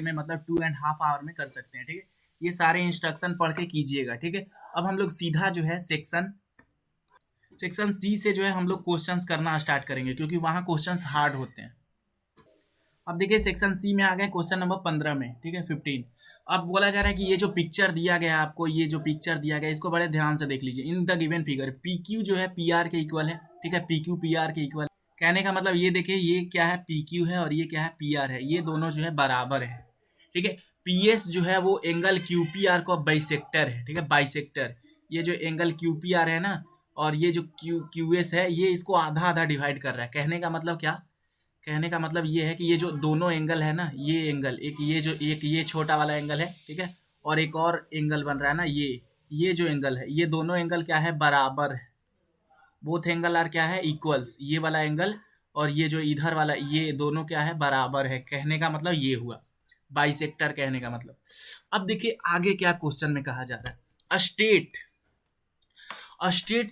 में मतलब 2.5 आवर में कर सकते हैं। ठीक है, ये सारे इंस्ट्रक्शन पढ़ के कीजिएगा। ठीक है, अब हम लोग सीधा जो है सेक्शन सी से जो है हम लोग क्वेश्चंस करना स्टार्ट करेंगे, क्योंकि वहाँ क्वेश्चंस हार्ड होते हैं। अब देखिए सेक्शन सी में आ गए क्वेश्चन नंबर 15 में। ठीक है, 15। अब बोला जा रहा है कि ये जो पिक्चर दिया गया आपको, ये जो पिक्चर दिया गया इसको बड़े ध्यान से देख लीजिए। In the given figure P Q जो है पी आर के इक्वल है। ठीक है, पी क्यू पी आर के इक्वल। कहने का मतलब ये देखिए, ये क्या है पी क्यू है और ये क्या है पी आर है, ये दोनों जो है बराबर है। ठीक है, पी एस जो है वो एंगल क्यू पी आर को बाइसेक्टर है। ठीक है, बाइसेक्टर, ये जो एंगल क्यू पी आर है ना, और ये जो क्यू एस है, ये इसको आधा आधा डिवाइड कर रहा है। कहने का मतलब क्या, कहने का मतलब ये है कि ये जो दोनों एंगल है ना, ये एंगल एक ये छोटा वाला एंगल है। ठीक है, और एक और एंगल बन रहा है ना, ये जो एंगल है, ये दोनों एंगल क्या है, बराबर है। बोथ एंगल आर क्या है, इक्वल्स। ये वाला एंगल और ये जो इधर वाला, ये दोनों क्या है, बराबर है। कहने का मतलब ये हुआ बाइसेक्टर, कहने का मतलब। अब देखिए आगे क्या क्वेश्चन में कहा जा रहा है, state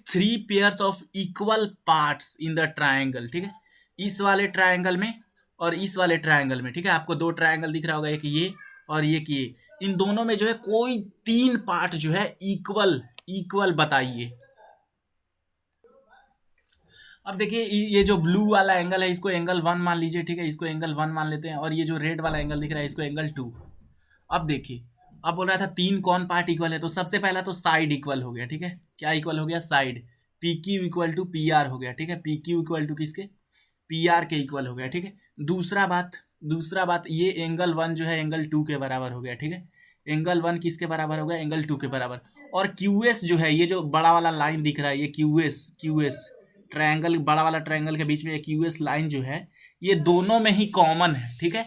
3 pairs of equal parts in the triangle. ठीक है, इस वाले ट्राइंगल में और इस वाले ट्राइंगल में। ठीक है, आपको दो ट्राइंगल दिख रहा होगा, एक ये और एक ये। इन दोनों में जो है कोई 3 पार्ट जो है इक्वल बताइए। अब देखिए ये जो ब्लू वाला एंगल है, इसको एंगल 1 मान लीजिए। ठीक है, इसको एंगल 1 मान लेते हैं, और ये जो रेड वाला एंगल दिख रहा है, इसको एंगल 2। अब देखिए, अब बोल रहा था 3 कौन पार्ट इक्वल है, तो सबसे पहला तो साइड इक्वल हो गया। ठीक है, क्या इक्वल हो गया, side. P q equal to p r हो गया। ठीक है, पी क्यू इक्वल टू किसके, पी आर के इक्वल हो गया। ठीक है, दूसरा बात ये एंगल 1 जो है एंगल 2 के बराबर हो गया। ठीक है, एंगल 1 किसके बराबर हो गया, एंगल 2 के बराबर। और क्यू एस जो है, ये जो बड़ा वाला लाइन दिख रहा है, ये क्यू एस ट्रायंगल, बड़ा वाला ट्रायंगल के बीच में एक क्यू एस लाइन जो है, ये दोनों में ही कॉमन है। ठीक है,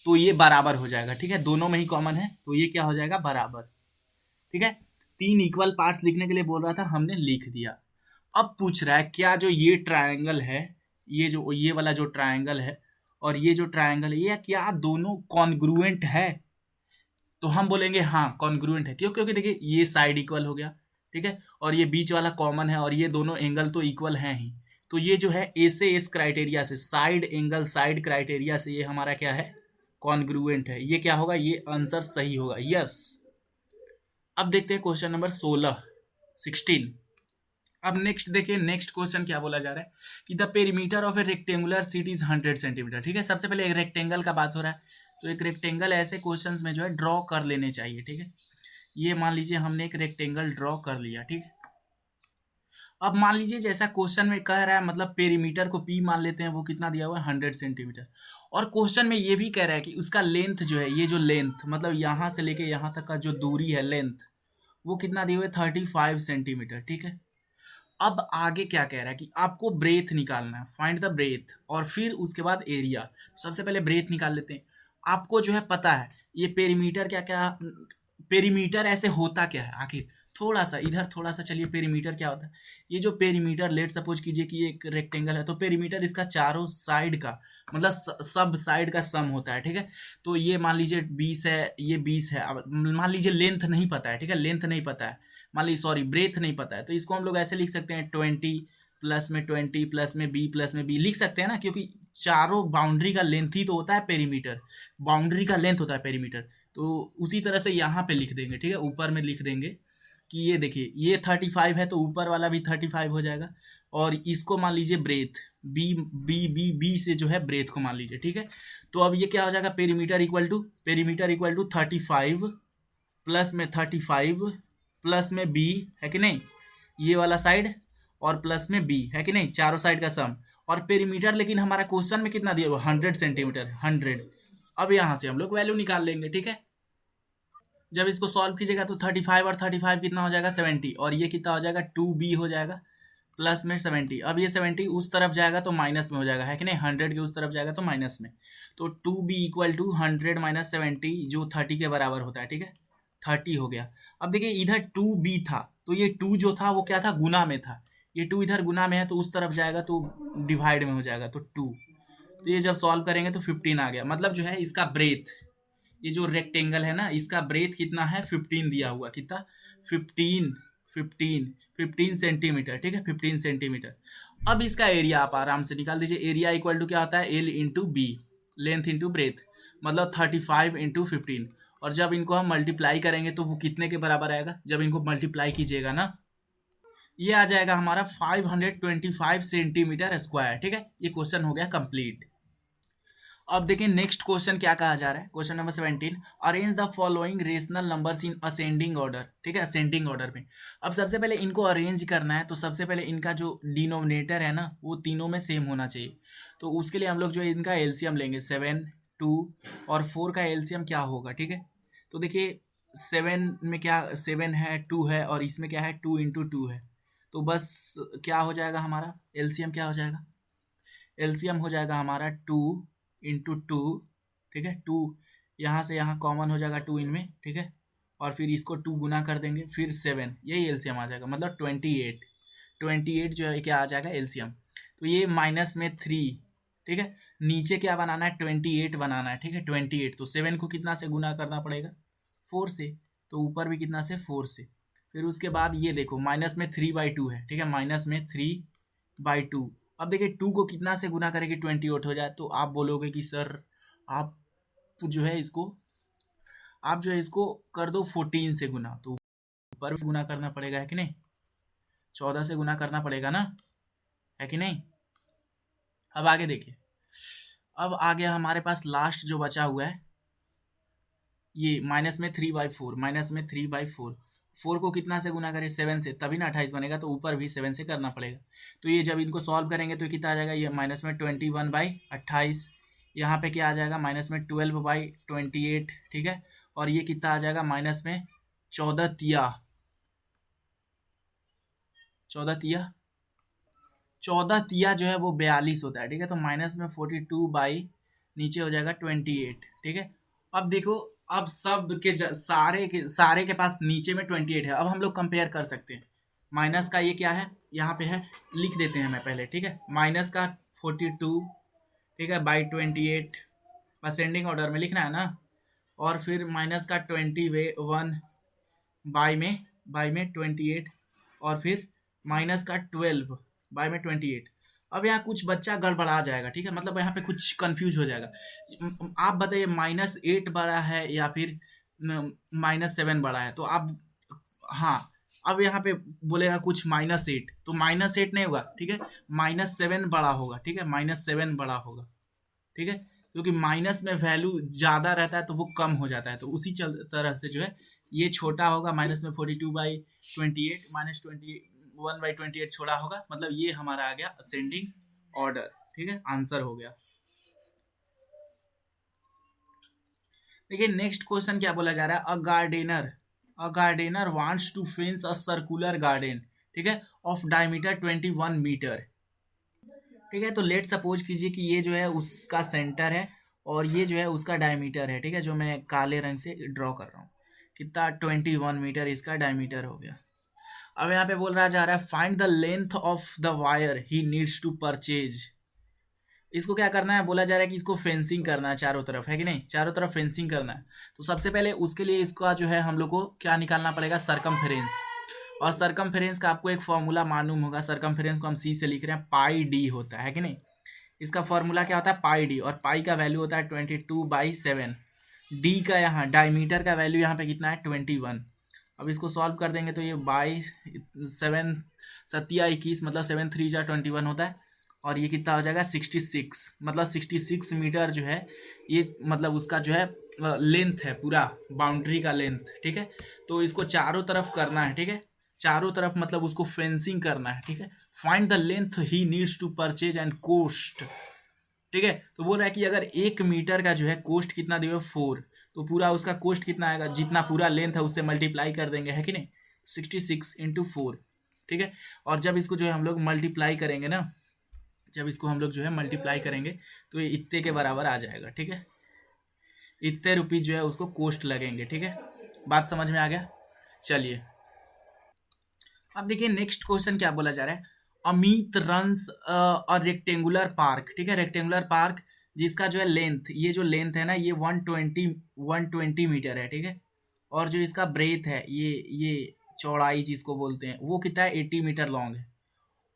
तो ये बराबर हो जाएगा। ठीक है, दोनों में ही कॉमन है, तो ये क्या हो जाएगा, बराबर। ठीक है, 3 इक्वल पार्ट्स लिखने के लिए बोल रहा था, हमने लिख दिया। अब पूछ रहा है क्या जो ये ट्रायंगल है, ये वाला जो ट्रायंगल है और ये जो ट्रायंगल है, ये क्या दोनों कॉन्ग्रुएंट है। तो हम बोलेंगे हाँ कॉन्ग्रुएंट है। क्यों, क्योंकि देखिए ये साइड इक्वल हो गया। ठीक है, और ये बीच वाला कॉमन है, और ये दोनों एंगल तो इक्वल हैं ही। तो ये जो है ए से एस क्राइटेरिया से, साइड एंगल साइड क्राइटेरिया से, ये हमारा क्या है, कॉन्ग्रुएंट है। ये क्या होगा, ये आंसर सही होगा, यस। अब देखते हैं क्वेश्चन नंबर 16। अब नेक्स्ट देखिए, नेक्स्ट क्वेश्चन क्या बोला जा रहा है कि the perimeter of A rectangular seat is 100 centimetre. ठीक है, सबसे पहले एक रेक्टेंगल का बात हो रहा है, तो एक रेक्टेंगल ऐसे क्वेश्चंस में जो है ड्रॉ कर लेने चाहिए। ठीक है, ये मान लीजिए हमने एक रेक्टेंगल ड्रॉ कर लिया। ठीक है, अब मान लीजिए जैसा क्वेश्चन में कह रहा है, मतलब पेरीमीटर को पी मान लेते हैं, वो कितना दिया हुआ है, 100 सेंटीमीटर। और क्वेश्चन में ये भी कह रहा है कि उसका लेंथ जो है, ये जो लेंथ मतलब यहाँ से लेके यहाँ तक का जो दूरी है, लेंथ, वो कितना दिया हुआ है, 35 सेंटीमीटर। ठीक है, अब आगे क्या कह रहा है कि आपको ब्रेथ निकालना है, फाइंड द ब्रेथ, और फिर उसके बाद एरिया। सबसे पहले ब्रेथ निकाल लेते हैं। आपको जो है पता है ये पेरीमीटर क्या क्या, पेरीमीटर ऐसे होता क्या है आखिर, थोड़ा सा इधर, थोड़ा सा चलिए, पेरीमीटर क्या होता है। ये जो पेरीमीटर, लेट सपोज कीजिए कि एक रेक्टेंगल है, तो पेरीमीटर इसका चारों साइड का मतलब सब साइड का सम होता है। ठीक है, तो ये मान लीजिए 20 है, ये 20 है। अब मान लीजिए लेंथ नहीं पता है। ठीक है, लेंथ नहीं पता है, मान लीजिए सॉरी ब्रेथ नहीं पता है, तो इसको हम लोग ऐसे लिख सकते हैं 20 प्लस में 20 प्लस में बी प्लस में बी लिख सकते हैं ना, क्योंकि चारों बाउंड्री का लेंथ ही तो होता है पेरीमीटर, बाउंड्री का लेंथ होता है पेरीमीटर। तो उसी तरह से यहाँ पे लिख देंगे। ठीक है, ऊपर में लिख देंगे कि ये देखिए ये 35 है, तो ऊपर वाला भी 35 हो जाएगा। और इसको मान लीजिए breadth, b b b b से जो है ब्रेथ को मान लीजिए। ठीक है, तो अब ये क्या हो जाएगा, पेरीमीटर इक्वल टू 35 प्लस में 35 प्लस में बी है कि नहीं, ये वाला साइड, और प्लस में बी है कि नहीं, चारों साइड का सम। और पेरीमीटर लेकिन हमारा क्वेश्चन में कितना दिया हुआ, 100 सेंटीमीटर, 100। अब यहाँ से हम लोग वैल्यू निकाल लेंगे। ठीक है, जब इसको सॉल्व कीजिएगा तो 35 और 35 कितना हो जाएगा, 70, और ये कितना हो जाएगा, 2b हो जाएगा प्लस में 70। अब ये 70 उस तरफ जाएगा तो माइनस में हो जाएगा, है कि नहीं, 100 के उस तरफ जाएगा तो माइनस में। तो 2b इक्वल टू 100 माइनस 70 जो 30 के बराबर होता है। ठीक है, 30 हो गया। अब देखिए इधर 2b था, तो ये 2 जो था वो क्या था, गुना में था। ये 2 इधर गुना में है, तो उस तरफ जाएगा तो डिवाइड में हो जाएगा, तो 2। तो ये जब सॉल्व करेंगे तो 15 आ गया। मतलब जो है इसका ब्रेथ, ये जो रेक्टेंगल है ना, इसका ब्रेथ कितना है, 15 दिया हुआ, कितना, 15 सेंटीमीटर। ठीक है, 15 सेंटीमीटर। अब इसका एरिया आप आराम से निकाल दीजिए। एरिया इक्वल टू क्या होता है, l into b, length into breadth. मतलब 35 × 15। और जब इनको हम मल्टीप्लाई करेंगे तो वो कितने के बराबर आएगा, जब इनको मल्टीप्लाई कीजिएगा ना, ये आ जाएगा हमारा 525 सेंटीमीटर स्क्वायर। ठीक है, ये क्वेश्चन हो गया कंप्लीट। अब देखिए नेक्स्ट क्वेश्चन क्या कहा जा रहा है, question number 17, arrange the following rational numbers in ascending order. ठीक है, असेंडिंग ऑर्डर में अब सबसे पहले इनको अरेंज करना है, तो सबसे पहले इनका जो डिनोमिनेटर है ना वो तीनों में सेम होना चाहिए। तो उसके लिए हम लोग जो है इनका एलसीएम लेंगे, 7, 2 और 4 का एलसीएम क्या होगा। ठीक है, तो देखिए 7 में क्या 7 है, 2 है और इसमें क्या है 2 × 2 है। तो बस क्या हो जाएगा हमारा एलसीएम, क्या हो जाएगा एलसीएम हो जाएगा हमारा 2 × 2। ठीक है, 2 यहाँ से यहाँ कॉमन हो जाएगा 2 इनमें। ठीक है, और फिर इसको 2 गुना कर देंगे, फिर 7, यही एलसीएम आ जाएगा, मतलब 28 जो है क्या आ जाएगा एलसीएम। तो ये -3। ठीक है, नीचे क्या बनाना है 28 बनाना है। ठीक है, 28 तो 7 को कितना से गुना करना पड़ेगा 4 से, तो ऊपर भी कितना से 4 से। फिर उसके बाद ये देखो -3/2 है। ठीक है, -3/2। अब देखिए 2 को कितना से गुना करेंगे 28 हो जाए, तो आप बोलोगे कि सर आप जो है इसको कर दो 14 से गुना, तो ऊपर भी गुना करना पड़ेगा, है कि नहीं, 14 से गुना करना पड़ेगा ना, है कि नहीं। अब आगे देखिए, अब आ गया हमारे पास लास्ट जो बचा हुआ है ये -3/4 4 को कितना से गुना करें 7 से, तभी ना 28 बनेगा, तो ऊपर भी 7 से करना पड़ेगा। तो ये जब इनको सॉल्व करेंगे तो कितना आ जाएगा, ये -21/28, यहाँ पे क्या आ जाएगा -12/28। ठीक है, और ये कितना आ जाएगा -14 14 तिया जो है वो 42 होता है। ठीक है, तो -42 नीचे हो जाएगा 28। ठीक है, अब देखो, अब सब के सारे के पास नीचे में 28 है। अब हम लोग कंपेयर कर सकते हैं, माइनस का ये क्या है यहाँ पे है, लिख देते हैं मैं पहले। ठीक है, माइनस का 42, ठीक है, /28 असेंडिंग ऑर्डर में लिखना है ना, और फिर माइनस का 21 बाई में 28, और फिर माइनस का 12 बाई में 28। अब यहाँ कुछ बच्चा गड़बड़ा जाएगा। ठीक है, मतलब यहाँ पे कुछ कंफ्यूज हो जाएगा। आप बताइए -8 बड़ा है या फिर -7 बड़ा है, तो आप हाँ, अब यहाँ पे बोलेगा कुछ -8, तो -8 नहीं होगा। ठीक है, -7 बड़ा होगा। ठीक है, -7 बड़ा होगा। ठीक है, क्योंकि माइनस में वैल्यू ज़्यादा रहता है तो वो कम हो जाता है, तो उसी तरह से जो है ये छोटा होगा, -42/28 -21/28 छोटा होगा, मतलब ये हमारा आ गया असेंडिंग ऑर्डर। ठीक है, आंसर हो गया। देखिए नेक्स्ट क्वेश्चन क्या बोला जा रहा है, a gardener wants to fence a circular garden. ठीक है, ऑफ डायमीटर 21 मीटर। ठीक है, तो लेट सपोज कीजिए कि ये जो है उसका सेंटर है और ये जो है उसका डायमीटर है। ठीक है, जो मैं काले रंग से ड्रॉ कर रहा हूँ, कितना 21 मीटर इसका डायमीटर हो गया। अब यहाँ पे बोल रहा जा रहा है find the length of the wire he needs to purchase. इसको क्या करना है, बोला जा रहा है कि इसको फेंसिंग करना है चारों तरफ, है कि नहीं, चारों तरफ फेंसिंग करना है। तो सबसे पहले उसके लिए इसका जो है हम लोग को क्या निकालना पड़ेगा, सरकमफेरेंस। और सरकमफेरेंस का आपको एक फॉर्मूला मालूम होगा, सरकमफेरेंस को हम सी से लिख रहे हैं, πd होता है कि नहीं। इसका फॉर्मूला क्या होता है πd, और पाई का वैल्यू होता है 22/7। डी का यहाँ डायमीटर का वैल्यू यहाँ पे कितना है 21। अब इसको सॉल्व कर देंगे तो ये 7 7 21, मतलब 7 3 जा 21 होता है, और ये कितना हो जाएगा 66, मतलब 66 मीटर जो है ये, मतलब उसका जो है लेंथ है, पूरा बाउंड्री का लेंथ। ठीक है, तो इसको चारों तरफ करना है। ठीक है, चारों तरफ मतलब उसको फेंसिंग करना है। ठीक है, find the length he needs to purchase and cost. ठीक है, तो बोल रहा है कि अगर 1 मीटर का जो है कोस्ट कितना दिया 4, तो पूरा उसका कोस्ट कितना आएगा, जितना पूरा लेंथ है उससे मल्टीप्लाई कर देंगे, है कि नहीं, 66 × 4। ठीक है, और जब इसको जो है हम लोग मल्टीप्लाई करेंगे ना, जब इसको हम लोग जो है मल्टीप्लाई करेंगे तो ये इतने के बराबर आ जाएगा। ठीक है, इतने रुपीज जो है उसको कोस्ट लगेंगे। ठीक है, बात समझ में आ गया। चलिए अब देखिए नेक्स्ट क्वेश्चन क्या बोला जा रहा है, अमित रन्स और रेक्टेंगुलर पार्क। ठीक है, रेक्टेंगुलर पार्क जिसका जो है लेंथ, ये जो लेंथ है ना ये 120 मीटर है। ठीक है, और जो इसका ब्रेथ है, ये चौड़ाई जिसको बोलते हैं, वो कितना है 80 मीटर लॉन्ग है।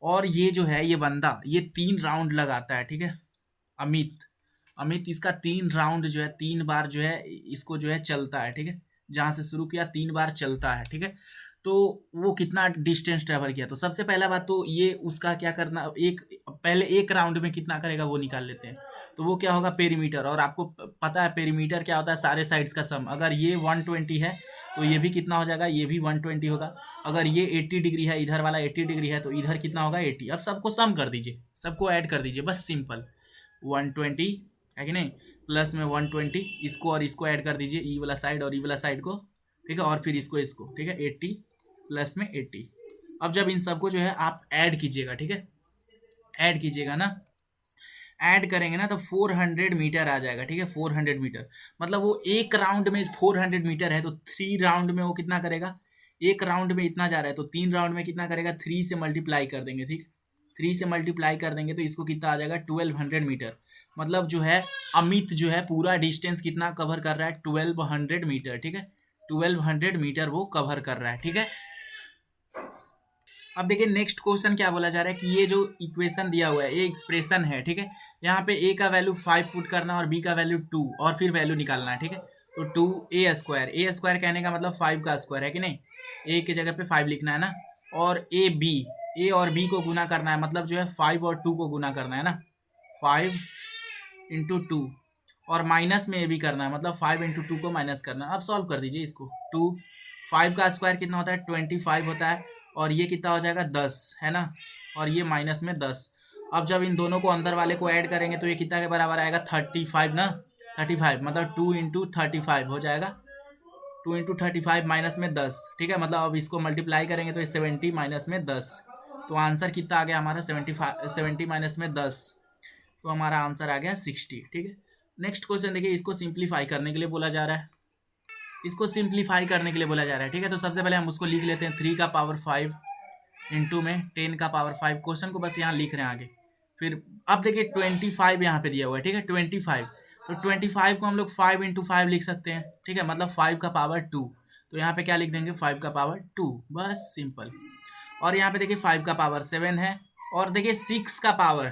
और ये जो है ये बंदा ये 3 राउंड लगाता है। ठीक है, अमित अमित इसका 3 राउंड जो है 3 बार जो है इसको जो है चलता है, ठीक है, जहाँ से शुरू किया 3 बार चलता है, ठीक है। तो वो कितना डिस्टेंस ट्रेवल किया, तो सबसे पहला बात तो ये उसका क्या करना, पहले एक राउंड में कितना करेगा वो निकाल लेते हैं। तो वो क्या होगा, पेरीमीटर, और आपको पता है पेरीमीटर क्या होता है, सारे साइड्स का सम। अगर ये 120 है तो ये भी कितना हो जाएगा, ये भी 120 होगा। अगर ये 80 डिग्री है, इधर वाला 80 डिग्री है, तो इधर कितना होगा 80। अब सबको सम कर दीजिए, सबको ऐड कर दीजिए, बस सिंपल। 120 है कि नहीं, प्लस में 120, इसको और इसको ऐड कर दीजिए, ई वाला साइड और ई वाला साइड को, ठीक है, और फिर इसको, ठीक है, 80 प्लस में 80। अब जब इन सबको जो है आप ऐड कीजिएगा, ठीक है, ऐड कीजिएगा ना, ऐड करेंगे ना तो 400 मीटर आ जाएगा, ठीक है, 400 मीटर। मतलब वो एक राउंड में 400 मीटर है, तो 3 राउंड में वो कितना करेगा, एक राउंड में इतना जा रहा है तो 3 राउंड में कितना करेगा, 3 से मल्टीप्लाई कर देंगे, ठीक, 3 से मल्टीप्लाई कर देंगे तो इसको कितना आ जाएगा 1200 मीटर। मतलब जो है अमित जो है पूरा डिस्टेंस कितना कवर कर रहा है, 1200 मीटर, ठीक है, 1200 मीटर वो कवर कर रहा है, ठीक है। अब देखिए नेक्स्ट क्वेश्चन क्या बोला जा रहा है कि ये जो इक्वेशन दिया हुआ है, ये एक्सप्रेशन है, ठीक है, यहाँ पे a का वैल्यू 5 पुट करना और b का वैल्यू 2 और फिर वैल्यू निकालना है, ठीक है। तो 2a² कहने का मतलब 5 का स्क्वायर है कि नहीं, a की जगह पे 5 लिखना है ना, और a और b को गुना करना है, मतलब जो है 5 और 2 को गुना करना है ना, 5 × 2, और माइनस में ये भी करना है, मतलब 5 × 2 को माइनस करना है। अब सॉल्व कर दीजिए इसको, 5 का स्क्वायर कितना होता है 25 होता है, और ये कितना हो जाएगा 10 है ना, और ये माइनस में 10। अब जब इन दोनों को अंदर वाले को ऐड करेंगे तो ये कितना के बराबर आएगा 35 ना, 35 मतलब 2 × 35 हो जाएगा, 2 × 35 माइनस में 10, ठीक है। मतलब अब इसको मल्टीप्लाई करेंगे तो ये 70 माइनस में 10, तो आंसर कितना आ गया हमारा 70 माइनस में 10, तो हमारा आंसर आ गया 60, ठीक है। नेक्स्ट क्वेश्चन देखिए, इसको सिंप्लीफाई करने के लिए बोला जा रहा है, इसको सिंप्लीफाई करने के लिए बोला जा रहा है, ठीक है। तो सबसे पहले हम उसको लिख लेते हैं 3 का पावर 5 इंटू में 10 का पावर 5, क्वेश्चन को बस यहाँ लिख रहे हैं आगे। फिर अब देखिए 25 यहाँ पे दिया हुआ है, ठीक है, 25, तो 25 को हम लोग 5 × 5 लिख सकते हैं, ठीक है, मतलब 5 का पावर 2, तो यहाँ पे क्या लिख देंगे 5 का पावर 2, बस सिंपल। और यहाँ पे देखिए 5 का पावर 7 है, और देखिए 6 का पावर,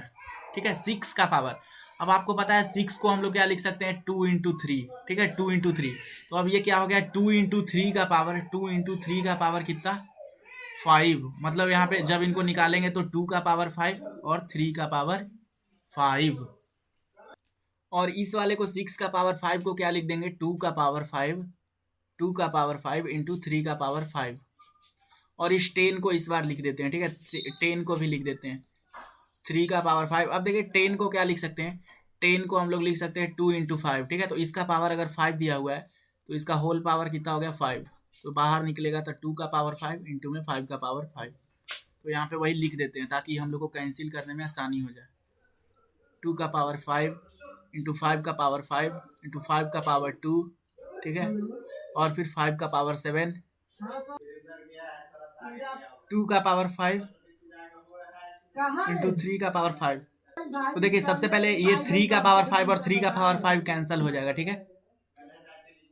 ठीक है, 6 का पावर। अब आपको पता है 6 को हम लोग क्या लिख सकते हैं 2 × 3, ठीक है, 2 × 3। तो अब ये क्या हो गया 2 × 3 का पावर, 2 × 3 का पावर कितना 5, मतलब यहाँ पे जब इनको निकालेंगे तो 2 का पावर 5 और 3 का पावर 5, और इस वाले को 6 का पावर 5 को क्या लिख देंगे 2 का पावर 5, 2 का पावर 5 × 3 का पावर 5, और इस 10 को इस बार लिख देते हैं, ठीक है, 10 को भी लिख देते हैं 3 का पावर 5। अब देखिए 10 को क्या लिख सकते हैं, 10 को हम लोग लिख सकते हैं 2 × 5, ठीक है, तो इसका पावर अगर 5 दिया हुआ है तो इसका होल पावर कितना हो गया 5, तो बाहर निकलेगा तो 2 का पावर 5 इंटू में 5 का पावर 5, तो यहाँ पे वही लिख देते हैं ताकि हम लोग को कैंसिल करने में आसानी हो जाए। 2 का पावर 5 इंटू 5 का पावर 5 इंटू 5 का पावर 2, ठीक है, और फिर 5 का पावर 7, 2 का पावर 5 इंटू 3 का पावर 5। तो देखिए सबसे पहले ये 3 का पावर 5 और 3 का पावर 5 कैंसिल हो जाएगा, ठीक है,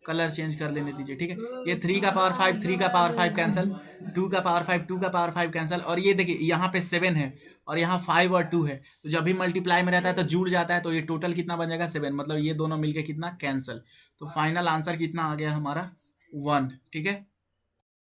कलर चेंज कर लेने दीजिए, ठीक है, ये 3 का पावर 5 3 का पावर 5 कैंसिल, 2 का पावर 5 2 का पावर 5 कैंसिल, और ये देखिए यहाँ पे 7 है और यहाँ 5 और 2 है, तो जब भी मल्टीप्लाई में रहता है तो जुड़ जाता है, तो ये टोटल कितना बन जाएगा 7, मतलब ये दोनों मिलके कितना कैंसिल, तो फाइनल आंसर कितना आ गया हमारा 1, ठीक है।